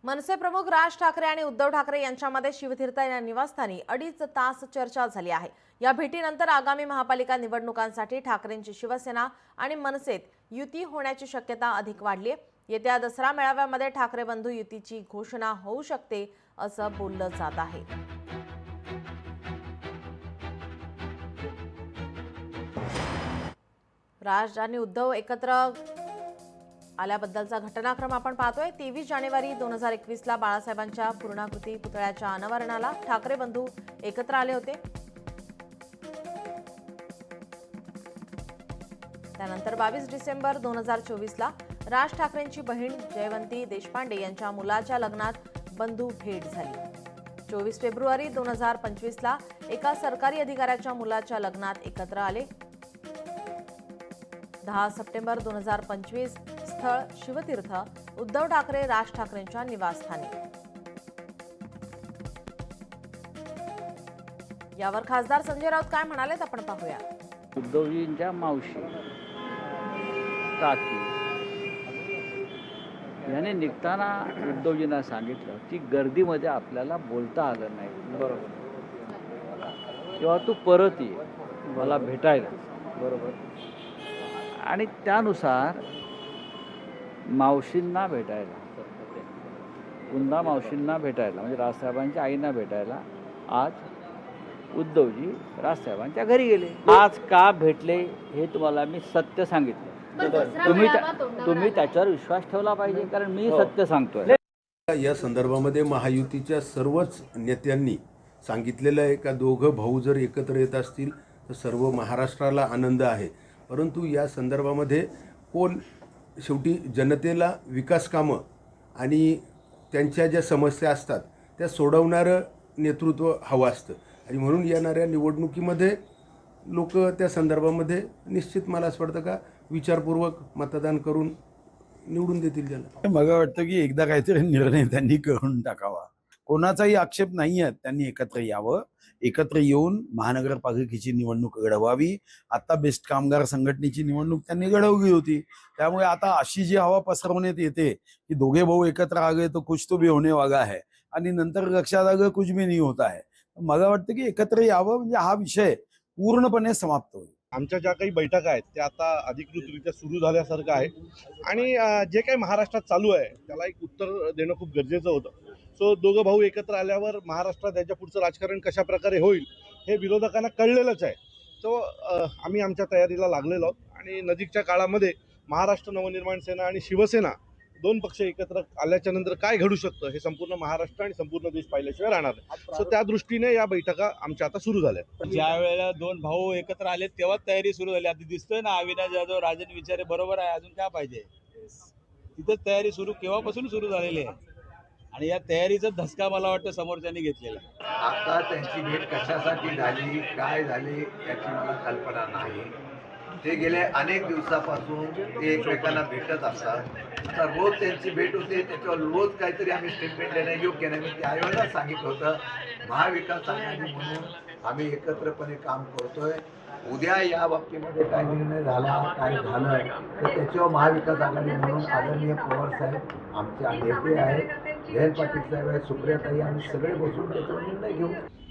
मनसे प्रमुख राज ठाकरे आणि उद्धव ठाकरे यांच्यामध्ये शिवतीर्थ या निवासस्थानी 2.5 तास चर्चा झाली आहे। या भेटीनंतर आगामी महापालिका निवडणुकांसाठी ठाकरेंची शिवसेना आणि मनसेत युती होण्याची शक्यता अधिक वाढली आहे। येत्या दसरा मेळाव्यामध्ये ठाकरे बंधू युतीची घोषणा होऊ शकते असं बोललं जात आहे। राज आणि उद्धव एकत्र आल्याबद्दलचा घटनाक्रम आपण पाहतोय। 23 जानेवारी 2021 ला बाळासाहेबांच्या पूर्णाकृती पुतळ्याच्या अनावरणाला ठाकरे बंधू एकत्र आले होते। त्यानंतर 22 डिसेंबर 2024 ला राज ठाकरेंची बहीण जयवंती देशपांडे यांच्या मुलाच्या लग्नात बंधू भेट झाली। 24 फेब्रुवारी 2025 ला एका सरकारी अधिकाऱ्याच्या मुलाच्या लग्नात एकत्र आले। 10 सप्टेंबर 2025 स्थळ शिवतीर्थ, उद्धव ठाकरे राज ठाकरेंच्या निवासस्थानी। यावर खासदार संजय राऊत काय म्हणालेत आपण पाहूया। उद्धवजींच्या मावशी काकी याने निघताना उद्धवजींना सांगितलं की गर्दीमध्ये आपल्याला बोलता आलं नाही, बरोबर, तेव्हा तू परत ये मला भेटायला, बरोबर। आणि त्यानुसार मावशींना भेटायला, कुंदा मावशींना भेटायला म्हणजे राजसाहेबांच्या आईंना भेटायला आज उद्धवजी राजसाहेबांच्या घरी गेले। आज का भेटले हे तुम्हाला मी सत्य सांगितलं, तुम्ही त्याच्यावर विश्वास ठेवला पाहिजे, कारण मी सत्य सांगतोय। या संदर्भामध्ये महायुतीच्या सर्वच नेत्यांनी सांगितलेलं आहे का दोघं भाऊ जर एकत्र येत असतील तर सर्व महाराष्ट्राला आनंद आहे। परंतु या संदर्भामध्ये कोण शेवटी जनतेला विकास कामं आणि त्यांच्या ज्या समस्या असतात त्या सोडवणारं नेतृत्व हवं असतं, आणि म्हणून येणाऱ्या निवडणुकीमध्ये लोक त्या संदर्भामध्ये निश्चित मला असं वाटतं का विचारपूर्वक मतदान करून निवडून देतील त्याला। मला वाटतं की एकदा काहीतरी निर्णय त्यांनी करून टाकावा। कोणाचाही आक्षेप नाही आहे, त्यांनी एकत्र यावं, एकत्र येऊन महानगरपालिकेची निवडणूक घडवावी। आता बेस्ट कामगार संघटनेची निवडणूक त्यांनी घडवली होती, त्यामुळे आता अशी जी हवा पसरवण्यात येते की दोघे भाऊ एकत्र आ गए तो कुछ तो भी होने वाला है, आणि नंतर लक्षात आलं कुछ भी नहीं होता है। मला वाटतं की एकत्र यावं म्हणजे हा विषय पूर्णपणे समाप्त होईल। आमच्या ज्या काही बैठका आहेत त्या आता अधिकृतरित्या सुरू झाल्यासारखं आहे, आणि जे काही महाराष्ट्रात चालू आहे त्याला एक उत्तर देणं खूप गरजेचं होतं। सो दोघं भाऊ एकत्र आल्यावर महाराष्ट्रात त्याच्या पुढचं राजकारण कशा प्रकारे होईल हे विरोधकांना कळलेलंच आहे। सो आम्ही आमच्या तयारीला लागलेलो आहोत, आणि नजीकच्या काळामध्ये महाराष्ट्र नवनिर्माण सेना आणि शिवसेना दोन पक्ष एकत्र आल्याच्या नंतर काय घडू शकतं हे संपूर्ण महाराष्ट्र आणि संपूर्ण देश पाहिल्याशिवाय राहणार नाही। सो त्या दृष्टीने या बैठका आमच्या आता सुरू झाल्या। ज्या वेळेला दोन भाऊ एकत्र आले तेव्हा तयारी सुरू झाली। आता दिसतोय ना, अविनाश जाधव राजन विचारे बरोबर आहे, अजून काय पाहिजे। तिथं तयारी सुरू केव्हापासून सुरू झालेली आहे, आणि या तयारीचा धसका मला वाटतं समोरच्यांनी घेतलेला आहे। आता त्यांची भेट कशासाठी झाली, काय झाली याची मला कल्पना नाही। ते गेले अनेक दिवसापासून ते एकमेकांना भेटत असतात। आता रोज त्यांची भेट होते, त्याच्यावर रोज काहीतरी आम्ही स्टेटमेंट देणं योग्य नाही। मी त्यावेळेला सांगितलं होतं महाविकास आघाडी म्हणून आम्ही एकत्रपणे काम करतोय। उद्या या बाबतीमध्ये काय निर्णय झाला, काय झालं तर त्याच्यावर महाविकास आघाडी म्हणून आदरणीय पवार साहेब आमचे नेते आहेत, जयंत पाटील साहेब आहेत, सुप्रियाताई, आम्ही सगळे बसून त्याच्यावर निर्णय घेऊ।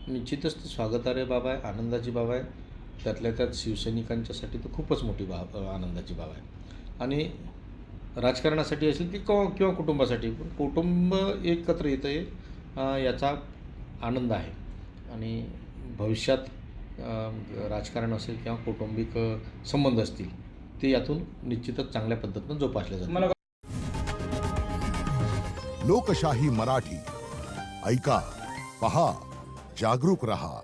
निश्चितच ती स्वागतार्ह बाब आहे, आनंदाची बाब आहे। त्यातल्या त्यात शिवसैनिकांच्यासाठी तर खूपच मोठी आनंदाची बाब आहे, आणि राजकारणासाठी असेल की किंवा कुटुंबासाठी, कुटुंब एकत्र येतं आहे याचा आनंद आहे। आणि भविष्यात राजकारण असेल किंवा कौटुंबिक संबंध असतील ते यातून निश्चितच चांगल्या पद्धतीनं जोपासले जातात। लोकशाही मराठी ऐका, पहा, जागरूक रहा।